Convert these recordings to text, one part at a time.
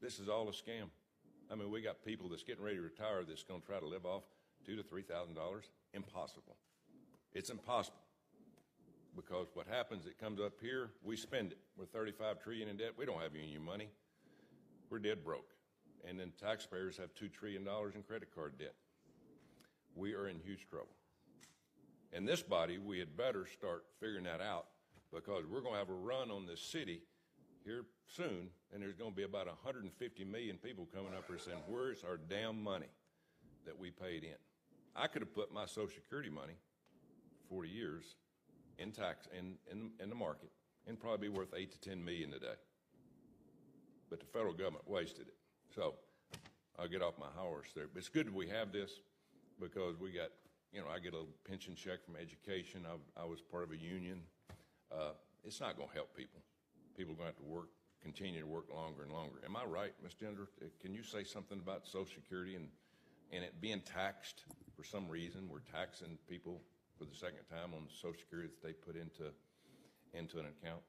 This is all a scam. I mean, we got people that's getting ready to retire that's going to try to live off $2,000 to $3,000. Impossible. It's impossible. Because what happens, it comes up here, we spend it. We're $35 trillion in debt. We don't have any money. We're dead broke. And then taxpayers have $2 trillion in credit card debt. We are in huge trouble. In this body, we had better start figuring that out, because we're going to have a run on this city here soon, and there's going to be about 150 million people coming up here saying, where's our damn money that we paid in? I could have put my Social Security money, 40 years, in tax, in the market, and probably be worth 8 to 10 million today. But the federal government wasted it. So I'll get off my horse there. But it's good that we have this, because we got, you know, I get a pension check from education. I was part of a union. It's not going to help people. People are going to have to work, continue to work longer and longer. Am I right, Ms. Gender? Can you say something about Social Security and it being taxed for some reason? We're taxing people for the second time on Social Security that they put into an account.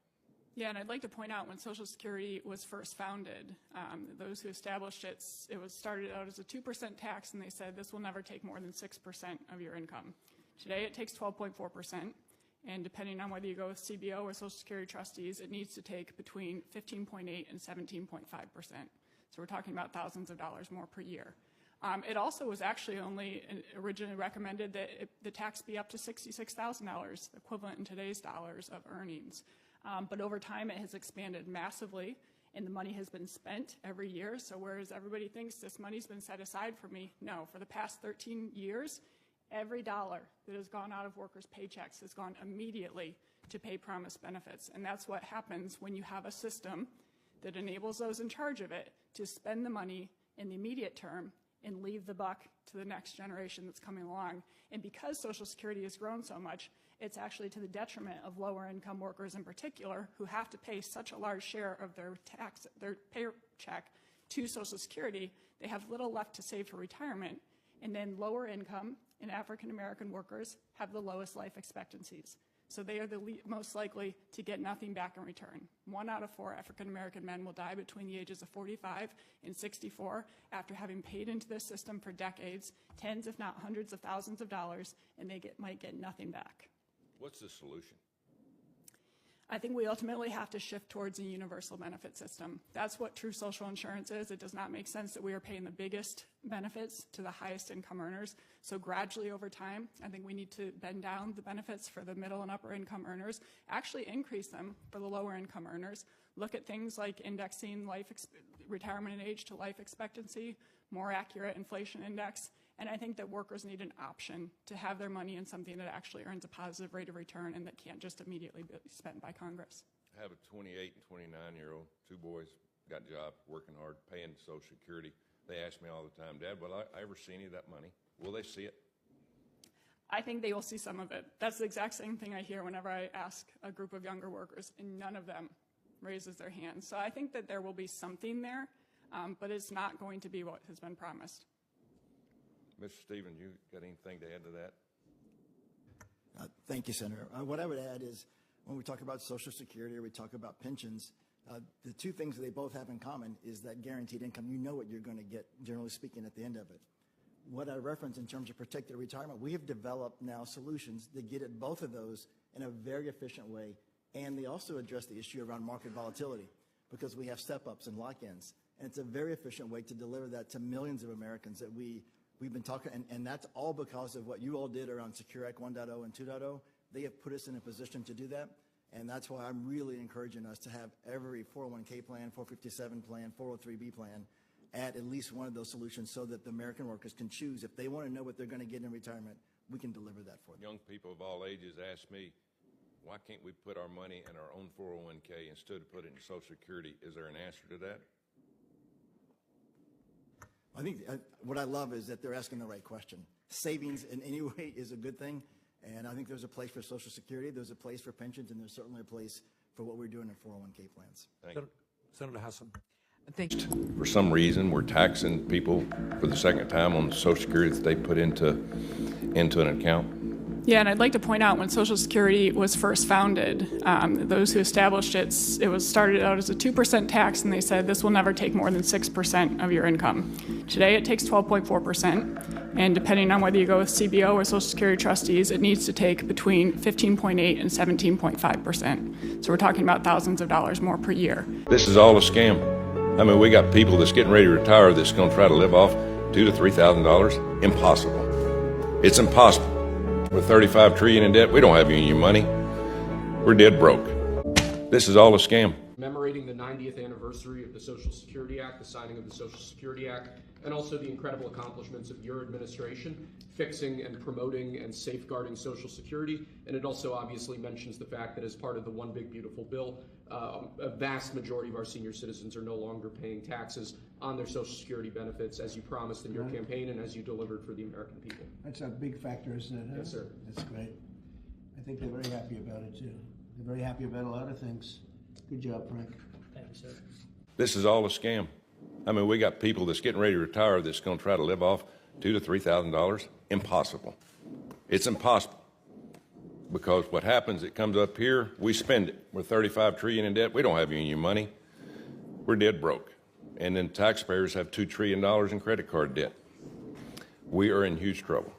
Yeah, and I'd like to point out when Social Security was first founded, those who established it, it was started out as a 2% tax, and they said this will never take more than 6% of your income. Today it takes 12.4%, and depending on whether you go with CBO or Social Security trustees, it needs to take between 15.8 and 17.5%. So we're talking about thousands of dollars more per year. It also was actually only originally recommended that the tax be up to $66,000, equivalent in today's dollars of earnings. But over time, it has expanded massively, and the money has been spent every year. So whereas everybody thinks this money's been set aside for me, no, for the past 13 years, every dollar that has gone out of workers' paychecks has gone immediately to pay promised benefits. And that's what happens when you have a system that enables those in charge of it to spend the money in the immediate term and leave the buck to the next generation that's coming along. And because Social Security has grown so much, it's actually to the detriment of lower income workers in particular, who have to pay such a large share of their paycheck to Social Security. They have little left to save for retirement, and then lower income and African American workers have the lowest life expectancies. So they are the most likely to get nothing back in return. 1 out of 4 African American men will die between the ages of 45 and 64 after having paid into this system for decades, tens if not hundreds of thousands of dollars, and they might get nothing back. What's the solution? I think we ultimately have to shift towards a universal benefit system. That's what true social insurance is. It does not make sense that we are paying the biggest benefits to the highest income earners. So gradually over time, I think we need to bend down the benefits for the middle and upper income earners, actually increase them for the lower income earners. Look at things like indexing retirement age to life expectancy, more accurate inflation index. And I think that workers need an option to have their money in something that actually earns a positive rate of return and that can't just immediately be spent by Congress. I have a 28 and 29-year-old, 2 boys, got a job, working hard, paying Social Security. They ask me all the time, Dad, will I ever see any of that money? Will they see it? I think they will see some of it. That's the exact same thing I hear whenever I ask a group of younger workers, and none of them raises their hand. So I think that there will be something there, but it's not going to be what has been promised. Mr. Stevens, you got anything to add to that? Thank you, Senator. What I would add is when we talk about Social Security or we talk about pensions, the 2 things that they both have in common is that guaranteed income. You know what you're going to get, generally speaking, at the end of it. What I reference in terms of protected retirement, we have developed now solutions that get at both of those in a very efficient way, and they also address the issue around market volatility because we have step-ups and lock-ins, and it's a very efficient way to deliver that to millions of Americans that we've been talking, and that's all because of what you all did around Secure Act 1.0 and 2.0. They have put us in a position to do that, and that's why I'm really encouraging us to have every 401k plan, 457 plan, 403b plan at least one of those solutions so that the American workers can choose. If they want to know what they're going to get in retirement, we can deliver that for them. Young people of all ages ask me, why can't we put our money in our own 401k instead of putting it in Social Security? Is there an answer to that? I think what I love is that they're asking the right question. Savings in any way is a good thing, and I think there's a place for Social Security, there's a place for pensions, and there's certainly a place for what we're doing in 401k plans. Thank you. Senator Hassan. Thank you. For some reason, we're taxing people for the second time on Social Security that they put into an account. Yeah, and I'd like to point out when Social Security was first founded, those who established it, it was started out as a 2% tax, and they said this will never take more than 6% of your income. Today, it takes 12.4%, and depending on whether you go with CBO or Social Security trustees, it needs to take between 15.8 and 17.5%. So we're talking about thousands of dollars more per year. This is all a scam. I mean, we got people that's getting ready to retire that's going to try to live off $2,000 to $3,000. Impossible. It's impossible. We're $35 trillion in debt. We don't have union money. We're dead broke. This is all a scam. Commemorating the 90th anniversary of the Social Security Act, the signing of the Social Security Act, and also the incredible accomplishments of your administration, fixing and promoting and safeguarding Social Security. And it also obviously mentions the fact that as part of the One Big Beautiful Bill, a vast majority of our senior citizens are no longer paying taxes on their Social Security benefits, as you promised in your campaign and as you delivered for the American people. That's a big factor, isn't it? Huh? Yes, sir. That's great. I think they're very happy about it, too. They're very happy about a lot of things. Good job, Frank. Thank you, sir. This is all a scam. I mean, we got people that's getting ready to retire that's going to try to live off $2,000 to $3,000. Impossible. It's impossible. Because what happens, it comes up here, we spend it. We're $35 trillion in debt. We don't have union money. We're dead broke. And then taxpayers have $2 trillion in credit card debt. We are in huge trouble.